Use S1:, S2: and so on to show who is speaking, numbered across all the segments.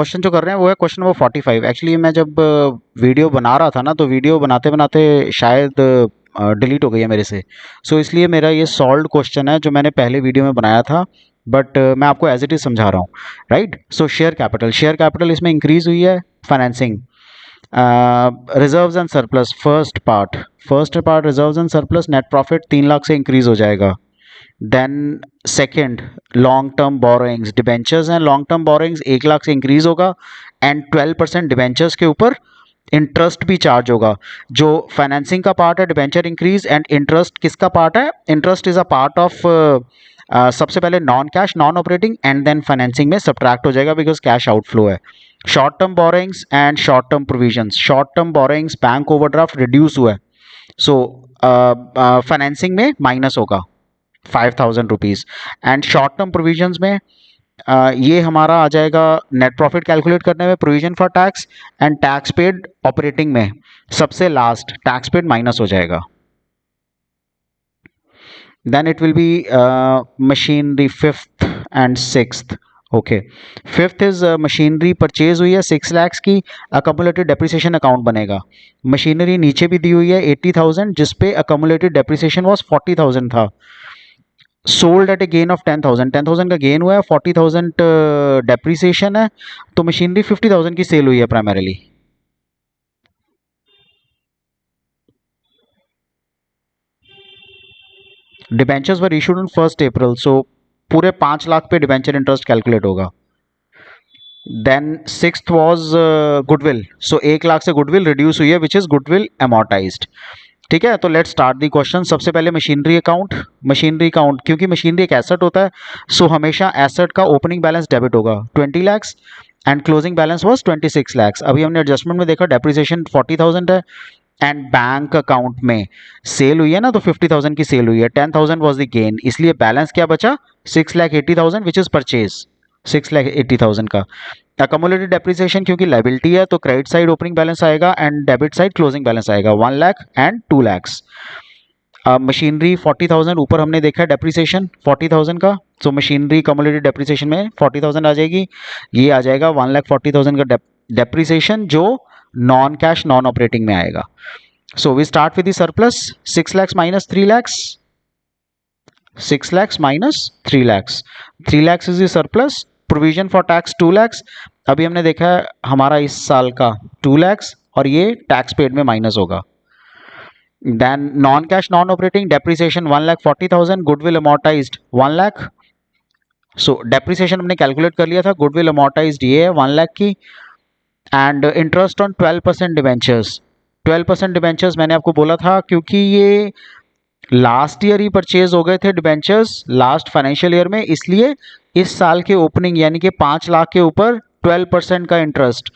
S1: Question जो कर रहे हैं वो है क्वेश्चन नंबर 45। एक्चुअली मैं जब वीडियो बना रहा था ना, तो वीडियो बनाते बनाते शायद डिलीट हो गई है मेरे से। सो इसलिए मेरा ये सॉल्व्ड क्वेश्चन है जो मैंने पहले वीडियो में बनाया था, बट मैं आपको एज इट इज समझा रहा हूँ। राइट, सो शेयर कैपिटल इसमें इंक्रीज हुई है। Financing, reserves and surplus, first part reserves and surplus, net profit 3 lakh से इंक्रीज हो जाएगा। Then second, long term borrowings, debentures हैं, लॉन्ग टर्म बोरोइंग्स 1 लाख से इंक्रीज होगा। एंड 12% डिबेंचर्स के ऊपर इंटरेस्ट भी चार्ज होगा। जो फाइनेंसिंग का पार्ट है डिबेंचर इंक्रीज, एंड इंटरेस्ट किसका पार्ट है? Interest is a part of सबसे पहले non cash non operating, and then financing में सब्ट्रैक्ट हो जाएगा बिकॉज कैश आउटफ्लो है। Short term borrowings and short term provisions, short term borrowings bank overdraft reduce हुआ है, सो फाइनेंसिंग में minus होगा 5,000 rupees. And short term provisions में ये हमारा आ जाएगा नेट प्रॉफिट कैलकुलेट करने में, provision for tax and tax paid operating में सबसे लास्ट टैक्स पेड माइनस हो जाएगा। Then it will be machinery fifth and sixth. Okay, fifth is machinery purchase हुई है 6 लाख की, अकमुलेटेड डेप्रिसिएशन अकाउंट बनेगा। मशीनरी नीचे भी दी हुई है 80,000 जिसपे अकमुलेटेड डेप्रिसिएशन वॉज 40,000 था। Sold at A gain of 10,000 का गेन हुआ है, 40,000 डेप्रिसिएशन है, तो मशीनरी 50,000 की सेल हुई है primarily. Debentures were issued on 1 अप्रैल, सो पूरे 5 लाख पे डिबेंचर इंटरेस्ट कैलकुलेट होगा। देन सिक्स्थ वॉज गुडविल, सो 1 लाख से गुडविल रिड्यूस हुई है विच इज गुडविल अमोर्टाइज्ड। ठीक है, तो लेट स्टार्ट दी क्वेश्चन। सबसे पहले मशीनरी अकाउंट, क्योंकि मशीनरी एक एसेट होता है, सो हमेशा एसेट का ओपनिंग बैलेंस डेबिट होगा 20 lakh and closing balance was 26 lakh. अभी हमने एडजस्टमेंट में देखा डेप्रिसिएशन 40,000 है, एंड बैंक अकाउंट में सेल हुई है ना, तो 50,000 की सेल हुई है, 10,000 वाज द गेन, इसलिए बैलेंस क्या बचा? 6,80,000 विच इज परचेज, 6,80,000 का। अकमुलेटेड डेप्रिसिएशन क्योंकि लायबिलिटी है, तो क्रेडिट साइड ओपनिंग बैलेंस आएगा and debit side closing balance आएगा, 1 लाख एंड 2 लाख। मशीनरी 40,000 ऊपर हमने देखा डेप्रिसिएशन 40,000 का, सो मशीनरी कमुलेटेड डेप्रिसिएशन में 40,000 आ जाएगी। ये आ जाएगा 1,40,000 का डेप्रिसिएशन जो नॉन कैश नॉन ऑपरेटिंग में आएगा। So we start with the surplus, 6 lakh minus 3 lakh, 6 lakh minus 3 lakh, 3 lakh is the surplus. Provision for tax 2 lakh, अभी हमने देखा है हमारा इस साल का 2 लाख, और ये टैक्स पेड में माइनस होगा। Then non cash non operating depreciation 1,40,000, goodwill amortized 1 lakh. So depreciation हमने कैलकुलेट कर लिया था, गुडविल अमोर्टाइज्ड ये है 1 लाख की। And interest on 12% debentures, 12% debentures मैंने आपको बोला था क्योंकि ये लास्ट ईयर ही परचेज हो गए थे डिबेंचर्स लास्ट फाइनेंशियल ईयर में, इसलिए इस साल के ओपनिंग यानी कि 5 लाख के ऊपर 12% का interest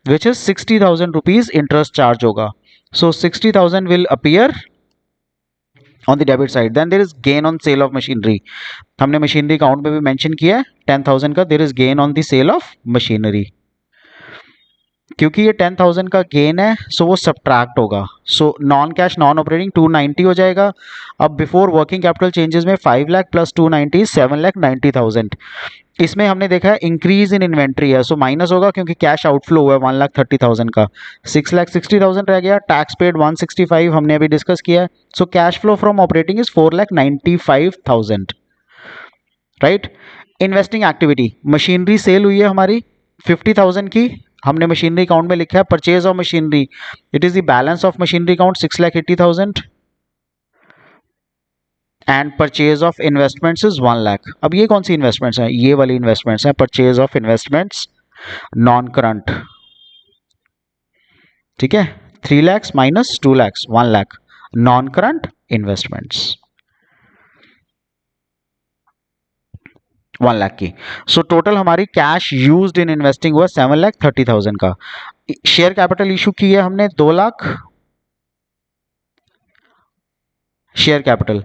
S1: which is 60,000 rupees interest charge होगा। So 60,000 will appear on the debit side. Then there is gain on sale of machinery, हमने मशीनरी अकाउंट में भी मेंशन किया है 10,000 का, there is gain on the sale of machinery. क्योंकि ये 10,000 का गेन है, सो वो सब्ट्रैक्ट होगा, so non cash non operating 290 हो जाएगा। अब बिफोर वर्किंग कैपिटल चेंजेस में 5 लाख प्लस 290 7,90,000। इसमें हमने देखा है इंक्रीज इन इन्वेंट्री है, सो माइनस होगा क्योंकि कैश आउटफ्लो हुआ है 1,30,000 का, 6,60,000 रह गया। टैक्स पेड 165 हमने अभी डिस्कस किया है, so cash flow from operating is 4,95,000। Right, investing activity, machinery sale हुई है हमारी 50,000 की, हमने मशीनरी अकाउंट में लिखा है purchase of machinery, it is the balance of machinery account 6,80,000 and purchase of investments is 1 lakh. अब ये कौन सी इन्वेस्टमेंट्स हैं? ये वाली इन्वेस्टमेंट्स हैं, purchase of investments non current. ठीक है, 3 lakh minus 2 lakh 1 lakh non current investments 1 lakh की। सो टोटल हमारी कैश यूज्ड इन इन्वेस्टिंग हुआ 7,30,000 का। शेयर कैपिटल इशू की है हमने 2 लाख, शेयर कैपिटल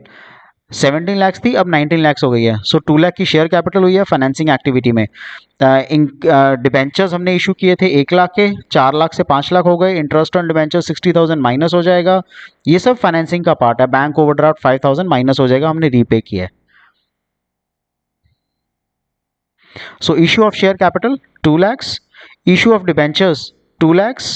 S1: 17 लाख थी, अब 19 लाख हो गई है, सो 2 लाख की शेयर कैपिटल हुई है फाइनेंसिंग एक्टिविटी में। डिबेंचर्स हमने इशू किए थे 1 लाख के, 4 लाख से 5 लाख हो गए, इंटरेस्ट ऑन डिबेंचर 60,000 माइनस हो जाएगा, ये सब फाइनेंसिंग का पार्ट है। बैंक ओवरड्राफ्ट 5,000 माइनस हो जाएगा, हमने रीपे किया है। सो issue of share capital 2 lakhs, issue of debentures 2 lakhs,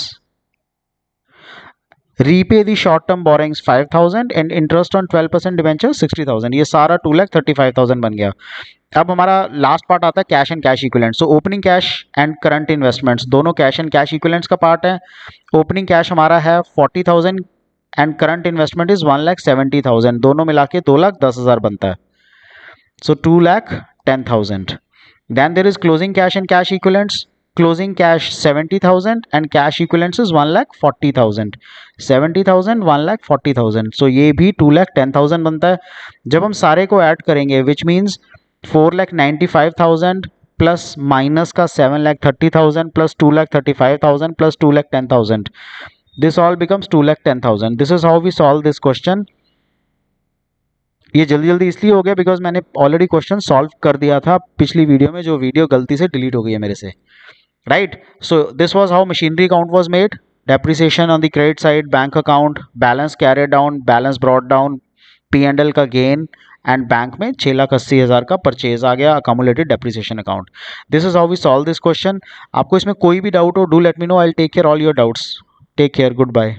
S1: repay the short term borrowings 5000 and interest on 12% debentures 60000. ये सारा 2,35,000 बन गया. अब हमारा लास्ट पार्ट आता है cash and cash equivalents. So opening cash and current investments दोनों कैश एंड कैश इक्विवेलेंट्स का पार्ट है. ओपनिंग कैश हमारा है 40,000 एंड करंट इन्वेस्टमेंट इज 1,70,000. दोनों मिला के 2,10,000 बनता है. So 2,10,000. Then there is closing cash and cash equivalents. Closing cash 70,000 and cash equivalents is 1,40,000. 70,000 1,40,000. So ये भी 2,10,000 बनता है. जब हम सारे को ऐड करेंगे which means 4,95,000 प्लस माइनस का 7,30,000 plus 2,35,000 plus 2,10,000. This all becomes 2,10,000. This is how we solve this question. ये जल्दी जल्दी इसलिए हो गया बिकॉज मैंने ऑलरेडी क्वेश्चन सॉल्व कर दिया था पिछली वीडियो में, जो वीडियो गलती से डिलीट हो गई है मेरे से. Right. So this was how machinery account was made. Depreciation on the credit side, bank account, balance carried down, balance brought down, P&L का गेन एंड बैंक में 6,80,000 का परचेज आ गया, accumulated depreciation account. This is how we solve this question. आपको इसमें कोई भी doubt हो, do let me know. I will take care all your doubts. Take care. Good bye.